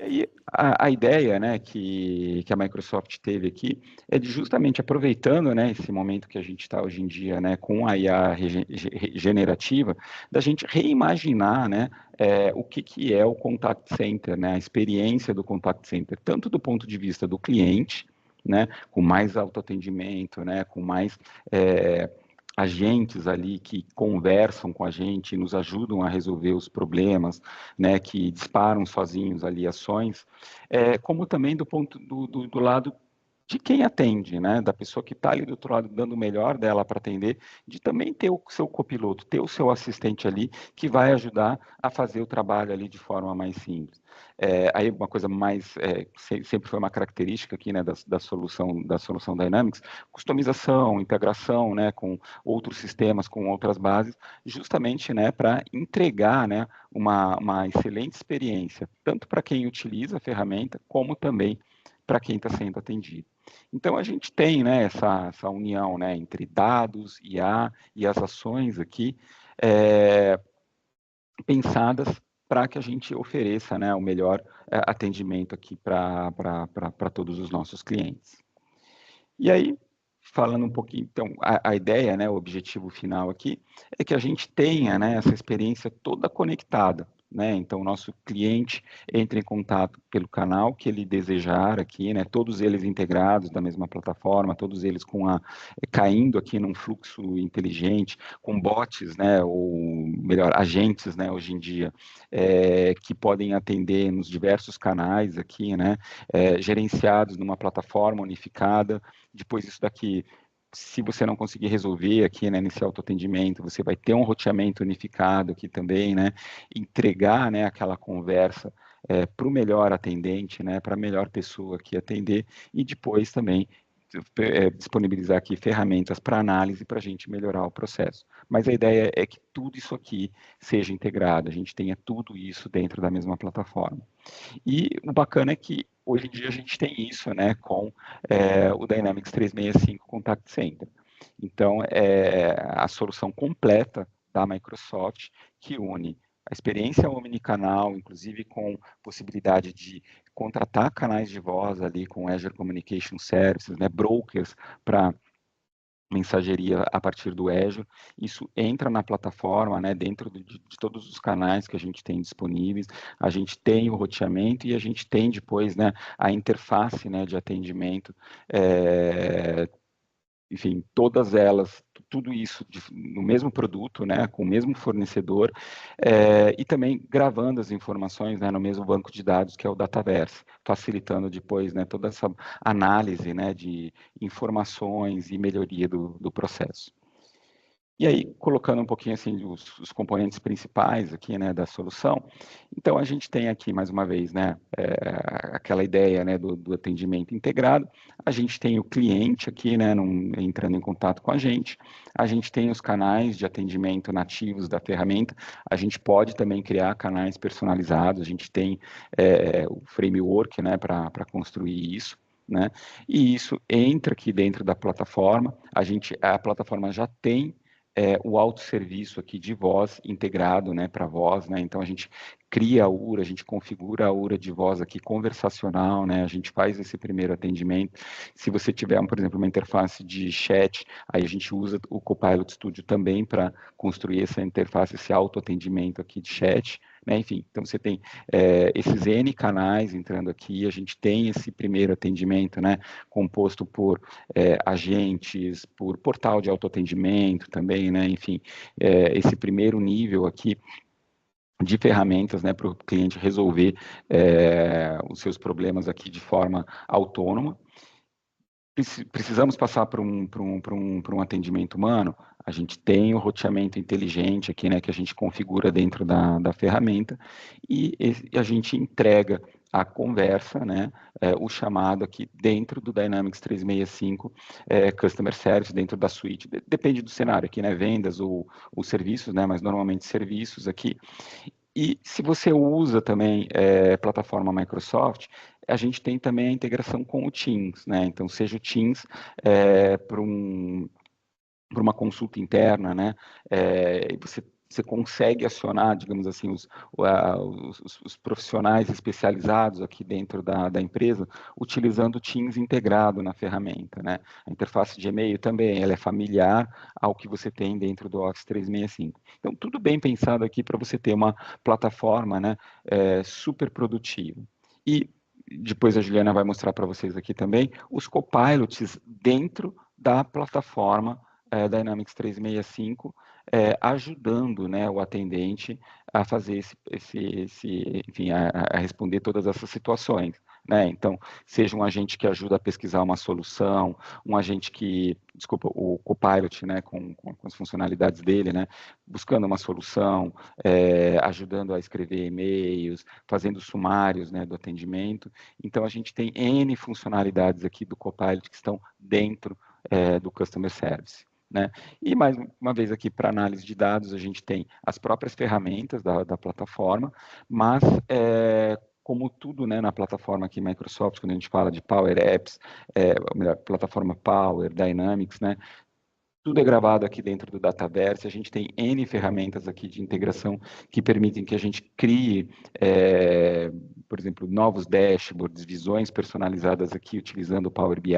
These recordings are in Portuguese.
aí a ideia, né, que a Microsoft teve aqui é de justamente aproveitando, né, esse momento que a gente está hoje em dia, né, com a IA generativa, da gente reimaginar, né, o que é o contact center, né, a experiência do contact center, tanto do ponto de vista do cliente, né, com mais autoatendimento, né, com mais agentes ali que conversam com a gente, nos ajudam a resolver os problemas, né, que disparam sozinhos ali ações, como também do ponto do lado de quem atende, né, da pessoa que está ali do outro lado dando o melhor dela para atender, de também ter o seu copiloto, ter o seu assistente ali que vai ajudar a fazer o trabalho ali de forma mais simples. Aí uma coisa mais, sempre foi uma característica aqui, né, da solução Dynamics, customização, integração, né, com outros sistemas, com outras bases, justamente, né, para entregar, né, uma excelente experiência, tanto para quem utiliza a ferramenta, como também para quem está sendo atendido. Então, a gente tem, né, essa união, né, entre dados, IA e as ações aqui, pensadas para que a gente ofereça, né, o melhor atendimento aqui para todos os nossos clientes. E aí, falando um pouquinho, então, a ideia, né, o objetivo final aqui, é que a gente tenha, né, essa experiência toda conectada, né, então o nosso cliente entra em contato pelo canal que ele desejar aqui, né, todos eles integrados da mesma plataforma, todos eles caindo aqui num fluxo inteligente, com bots, né, ou melhor, agentes, né, hoje em dia, que podem atender nos diversos canais aqui, né, gerenciados numa plataforma unificada. Depois isso daqui, se você não conseguir resolver aqui, né, nesse autoatendimento, você vai ter um roteamento unificado aqui também, né, entregar, né, aquela conversa para o melhor atendente, né, para a melhor pessoa que atender, e depois também disponibilizar aqui ferramentas para análise para a gente melhorar o processo. Mas a ideia é que tudo isso aqui seja integrado, a gente tenha tudo isso dentro da mesma plataforma. E o bacana é que hoje em dia a gente tem isso, né, com o Dynamics 365 Contact Center. Então, é a solução completa da Microsoft que une a experiência omnicanal, inclusive com possibilidade de contratar canais de voz ali com Azure Communication Services, né, brokers para mensageria a partir do Azure, isso entra na plataforma, né, dentro de todos os canais que a gente tem disponíveis, a gente tem o roteamento e a gente tem depois, né, a interface, né, de atendimento, enfim, todas elas, tudo isso no mesmo produto, né, com o mesmo fornecedor, e também gravando as informações, né, no mesmo banco de dados que é o Dataverse, facilitando depois, né, toda essa análise, né, de informações e melhoria do processo. E aí, colocando um pouquinho assim os componentes principais aqui, né, da solução, então a gente tem aqui mais uma vez, né, aquela ideia, né, do atendimento integrado. A gente tem o cliente aqui, né, entrando em contato com a gente tem os canais de atendimento nativos da ferramenta, a gente pode também criar canais personalizados, a gente tem o framework, né, para construir isso. Né? E isso entra aqui dentro da plataforma, a plataforma já tem o autosserviço aqui de voz integrado, né, para voz, né, então a gente cria a URA, a gente configura a URA de voz aqui conversacional, né, a gente faz esse primeiro atendimento. Se você tiver, por exemplo, uma interface de chat, aí a gente usa o Copilot Studio também para construir essa interface, esse autoatendimento aqui de chat, né, enfim, então você tem esses N canais entrando aqui, a gente tem esse primeiro atendimento, né, composto por agentes, por portal de autoatendimento também, né, enfim, esse primeiro nível aqui de ferramentas, né, para o cliente resolver os seus problemas aqui de forma autônoma. Precisamos passar por um atendimento humano, a gente tem o roteamento inteligente aqui, né, que a gente configura dentro da ferramenta, e a gente entrega a conversa, né, o chamado aqui dentro do Dynamics 365 Customer Service, dentro da suite, depende do cenário aqui, né, vendas ou serviços, né, mas normalmente serviços aqui. E se você usa também plataforma Microsoft, a gente tem também a integração com o Teams, né? Então, seja o Teams para uma consulta interna, né? Você você consegue acionar, digamos assim, os profissionais especializados aqui dentro da empresa, utilizando o Teams integrado na ferramenta, né? A interface de e-mail também, ela é familiar ao que você tem dentro do Office 365. Então, tudo bem pensado aqui para você ter uma plataforma, né, super produtiva. E depois a Juliana vai mostrar para vocês aqui também os copilots dentro da plataforma Dynamics 365, ajudando, né, o atendente a fazer enfim, a responder todas essas situações. Né? Então, seja um agente que ajuda a pesquisar uma solução, um agente que, desculpa, o Copilot, né, com as funcionalidades dele, né, buscando uma solução, ajudando a escrever e-mails, fazendo sumários, né, do atendimento. Então, a gente tem N funcionalidades aqui do Copilot que estão dentro do Customer Service. Né? E mais uma vez aqui para análise de dados, a gente tem as próprias ferramentas da plataforma, mas como tudo, né, na plataforma aqui Microsoft, quando a gente fala de Power Apps, ou melhor, plataforma Power, Dynamics, né, tudo é gravado aqui dentro do Dataverse, a gente tem N ferramentas aqui de integração que permitem que a gente crie, por exemplo, novos dashboards, visões personalizadas aqui utilizando o Power BI,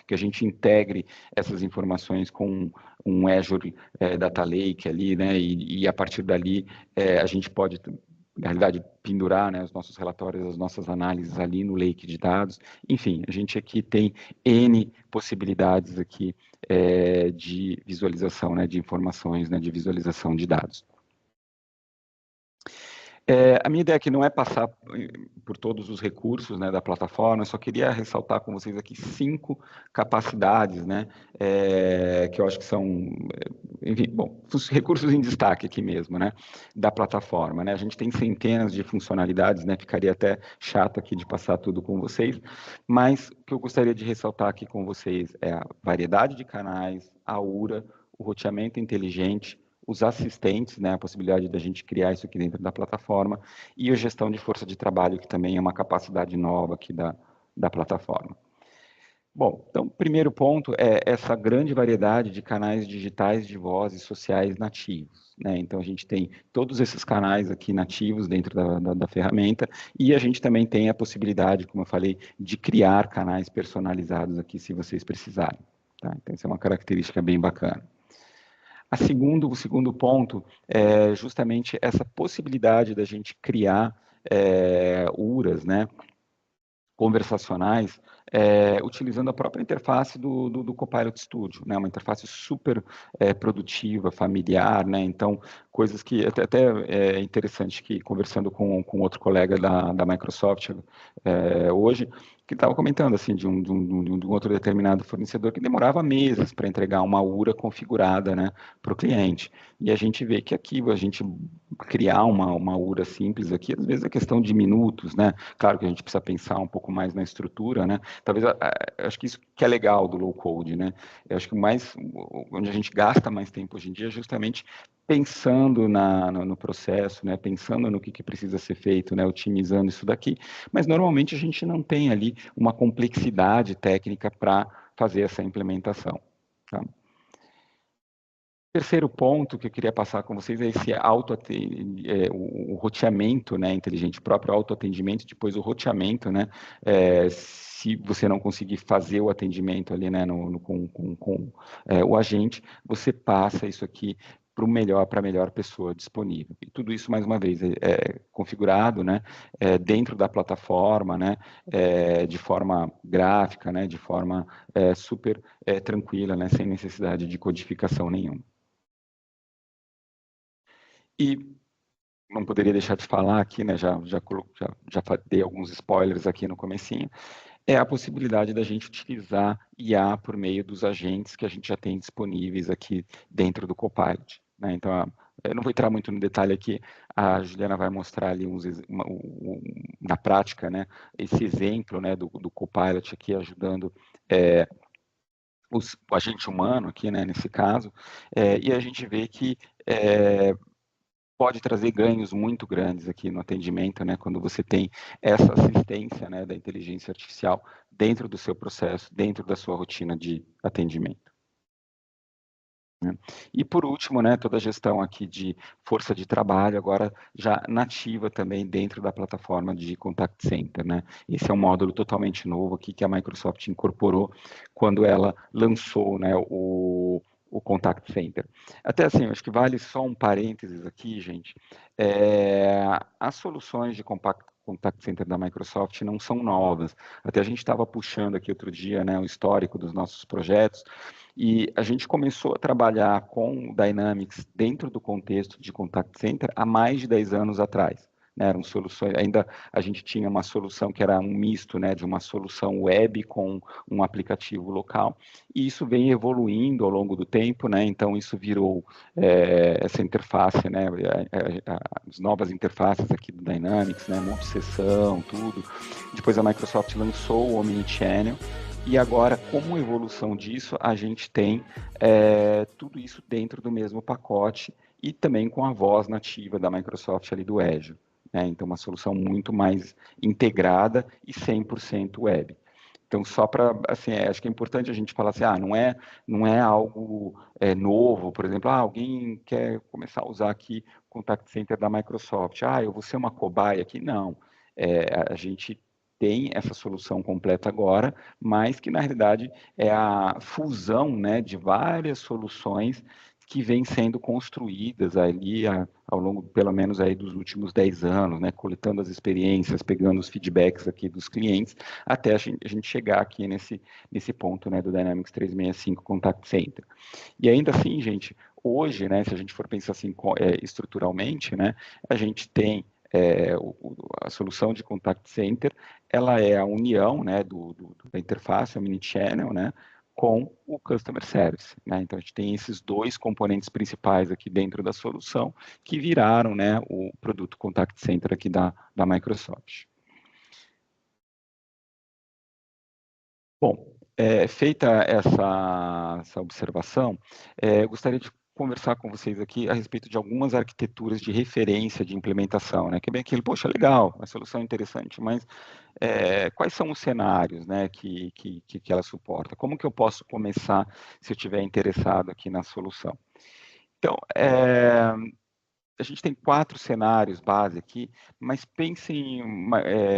que a gente integre essas informações com um Azure Data Lake ali, né, e a partir dali a gente pode, na realidade, pendurar, né, os nossos relatórios, as nossas análises ali no lake de dados. Enfim, a gente aqui tem N possibilidades aqui de visualização, né, de informações, né, de visualização de dados. A minha ideia aqui não é passar por todos os recursos, né, da plataforma, eu só queria ressaltar com vocês aqui 5 capacidades, né, que eu acho que são, enfim, bom, os recursos em destaque aqui mesmo, né, da plataforma, né, a gente tem centenas de funcionalidades, né, ficaria até chato aqui de passar tudo com vocês, mas o que eu gostaria de ressaltar aqui com vocês é a variedade de canais, a URA, o roteamento inteligente, os assistentes, né, a possibilidade da gente criar isso aqui dentro da plataforma, e a gestão de força de trabalho, que também é uma capacidade nova aqui da plataforma. Bom, então, primeiro ponto é essa grande variedade de canais digitais de vozes sociais nativos. Né? Então, a gente tem todos esses canais aqui nativos dentro da ferramenta, e a gente também tem a possibilidade, como eu falei, de criar canais personalizados aqui, se vocês precisarem. Tá? Então, isso é uma característica bem bacana. O segundo ponto é justamente essa possibilidade da gente criar URAs, né, conversacionais, utilizando a própria interface do Copilot Studio, né, uma interface super produtiva, familiar, né, então, coisas que até é interessante que, conversando com outro colega da Microsoft hoje, que estava comentando assim de um outro determinado fornecedor que demorava meses para entregar uma URA configurada, né, para o cliente. E a gente vê que aqui a gente criar uma URA simples aqui, às vezes é questão de minutos, né? Claro que a gente precisa pensar um pouco mais na estrutura, né? Talvez acho que isso que é legal do low code, né? Eu acho que onde a gente gasta mais tempo hoje em dia é justamente pensando no processo, né, pensando no que precisa ser feito, né, otimizando isso daqui, mas normalmente a gente não tem ali uma complexidade técnica para fazer essa implementação. Tá? Terceiro ponto que eu queria passar com vocês é esse o roteamento, né, inteligente, o próprio autoatendimento, depois o roteamento, né, se você não conseguir fazer o atendimento ali, né, com o agente, você passa isso aqui para a melhor pessoa disponível. E tudo isso, mais uma vez, é configurado, né, dentro da plataforma, né, de forma gráfica, né, de forma super tranquila, né, sem necessidade de codificação nenhuma. E não poderia deixar de falar aqui, né, já dei alguns spoilers aqui no comecinho, é a possibilidade da gente utilizar IA por meio dos agentes que a gente já tem disponíveis aqui dentro do Copilot. Né? Então, eu não vou entrar muito no detalhe aqui, a Juliana vai mostrar ali na prática, né, esse exemplo, né, do Copilot aqui ajudando o agente humano aqui, né, nesse caso, e a gente vê que pode trazer ganhos muito grandes aqui no atendimento, né, quando você tem essa assistência, né, da inteligência artificial dentro do seu processo, dentro da sua rotina de atendimento. né? E por último, né, toda a gestão aqui de força de trabalho agora já nativa também dentro da plataforma de Contact Center, né? Esse é um módulo totalmente novo aqui que a Microsoft incorporou quando ela lançou, né, o Contact Center. Até assim, acho que vale só um parênteses aqui, gente. As soluções de Contact Center da Microsoft não são novas. Até a gente estava puxando aqui outro dia, né, o histórico dos nossos projetos, e a gente começou a trabalhar com Dynamics dentro do contexto de Contact Center há mais de 10 anos atrás. Né, eram soluções, ainda a gente tinha uma solução que era um misto, né, de uma solução web com um aplicativo local, e isso vem evoluindo ao longo do tempo, né, então isso virou essa interface, né, as novas interfaces aqui do Dynamics, né, multi-sessão, tudo. Depois a Microsoft lançou o Omnichannel, e agora, como evolução disso, a gente tem tudo isso dentro do mesmo pacote e também com a voz nativa da Microsoft ali do Azure. Né? Então, uma solução muito mais integrada e 100% web. Então, só para, assim, acho que é importante a gente falar assim, não é algo novo, por exemplo, alguém quer começar a usar aqui o Contact Center da Microsoft, eu vou ser uma cobaia aqui, não. A gente tem essa solução completa agora, mas que na realidade é a fusão, né, de várias soluções que vêm sendo construídas ali ao longo, pelo menos aí dos últimos 10 anos, né, coletando as experiências, pegando os feedbacks aqui dos clientes, até a gente chegar aqui nesse ponto, né, do Dynamics 365 Contact Center. E ainda assim, gente, hoje, né, se a gente for pensar assim estruturalmente, né, a gente tem a solução de Contact Center, ela é a união, né, da interface, o Omnichannel, né, com o Customer Service. Né? Então, a gente tem esses dois componentes principais aqui dentro da solução que viraram, né, o produto Contact Center aqui da Microsoft. Bom, feita essa observação, eu gostaria de conversar com vocês aqui a respeito de algumas arquiteturas de referência de implementação, né? Que é bem aquilo, poxa, legal, uma solução interessante, mas quais são os cenários, né, que ela suporta? Como que eu posso começar se eu estiver interessado aqui na solução? Então, a gente tem 4 cenários base aqui, mas pensem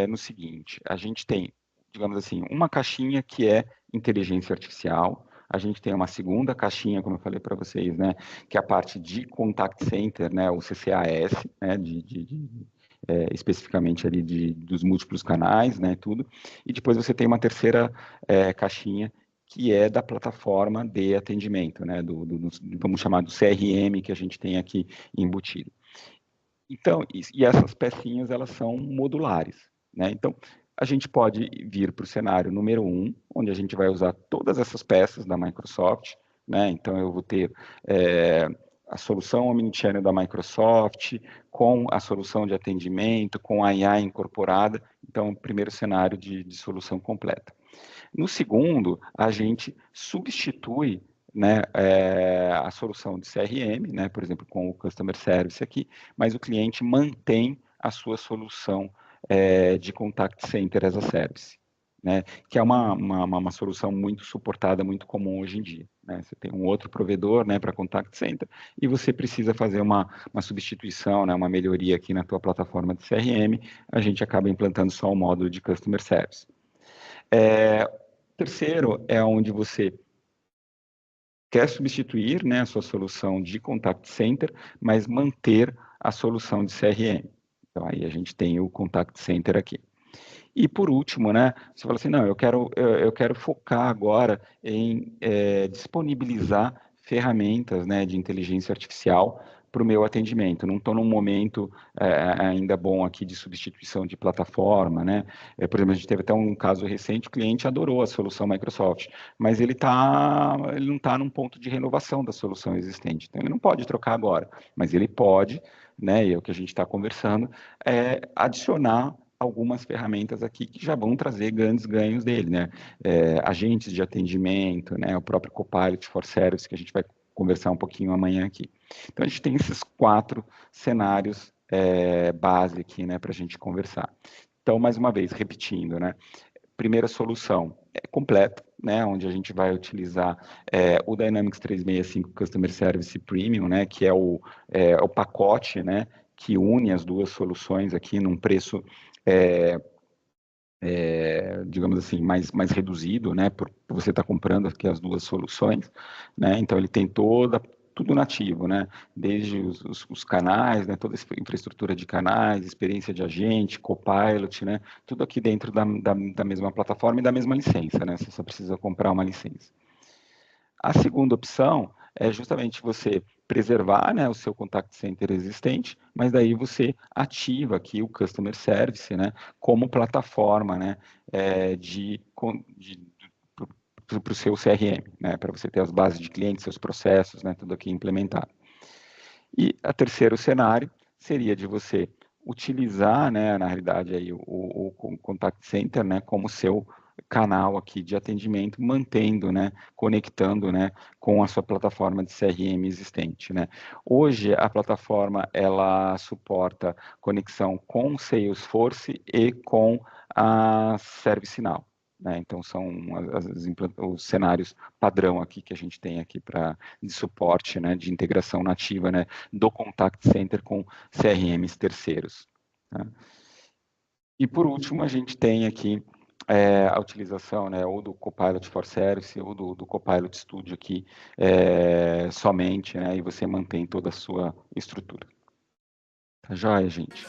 no seguinte, a gente tem, digamos assim, uma caixinha que é inteligência artificial, a gente tem uma segunda caixinha, como eu falei para vocês, né, que é a parte de contact center, né, o CCAS, né, especificamente ali dos múltiplos canais, né, tudo, e depois você tem uma terceira caixinha que é da plataforma de atendimento, né, vamos chamar do CRM que a gente tem aqui embutido. Então, e essas pecinhas, elas são modulares, né? Então, a gente pode vir para o cenário número 1, onde a gente vai usar todas essas peças da Microsoft, né? Então, eu vou ter a solução Omnichannel da Microsoft, com a solução de atendimento, com a IA incorporada. Então, primeiro cenário de solução completa. No segundo, a gente substitui, né, a solução de CRM, né, por exemplo, com o Customer Service aqui, mas o cliente mantém a sua solução de Contact Center as a Service, né, que é uma solução muito suportada, muito comum hoje em dia. Né? Você tem um outro provedor, né, para Contact Center e você precisa fazer uma substituição, né, uma melhoria aqui na tua plataforma de CRM, a gente acaba implantando só o módulo de Customer Service. Terceiro é onde você quer substituir, né, a sua solução de Contact Center, mas manter a solução de CRM. Então, aí a gente tem o Contact Center aqui. E por último, né, você fala assim, não, eu quero focar agora em disponibilizar ferramentas, né, de inteligência artificial para o meu atendimento. Não estou num momento ainda bom aqui de substituição de plataforma, né? Por exemplo, a gente teve até um caso recente, o cliente adorou a solução Microsoft, mas ele não está num ponto de renovação da solução existente. Então, ele não pode trocar agora, mas ele pode, né, e é o que a gente está conversando, adicionar algumas ferramentas aqui que já vão trazer grandes ganhos dele, né? Agentes de atendimento, né? O próprio Copilot for Service, que a gente vai conversar um pouquinho amanhã aqui. Então, a gente tem esses 4 cenários base aqui, né, para a gente conversar. Então, mais uma vez, repetindo, né? primeira solução é completa, né, onde a gente vai utilizar o Dynamics 365 Customer Service Premium, né, que é o pacote, né, que une as duas soluções aqui num preço, digamos assim, mais reduzido, né, por você estar comprando aqui as duas soluções, né, então ele tem tudo nativo, né? Desde os canais, né? Toda a infraestrutura de canais, experiência de agente, copilot, né? Tudo aqui dentro da mesma plataforma e da mesma licença, né? Você só precisa comprar uma licença. A segunda opção é justamente você preservar, né, o seu contact center existente, mas daí você ativa aqui o Customer Service, né, como plataforma, né, para o seu CRM, né, para você ter as bases de clientes, seus processos, né, tudo aqui implementado. E o terceiro cenário seria de você utilizar, né, na realidade, aí, o Contact Center, né, como seu canal aqui de atendimento, mantendo, né, conectando, né, com a sua plataforma de CRM existente, né. Hoje, a plataforma, ela suporta conexão com Salesforce e com a ServiceNow, né, então são os cenários padrão aqui que a gente tem aqui de suporte, né, de integração nativa, né, do Contact Center com CRMs terceiros. Tá? E por último, a gente tem aqui a utilização, né, ou do Copilot for Service ou do Copilot Studio aqui somente, né, e você mantém toda a sua estrutura. Tá joia, gente?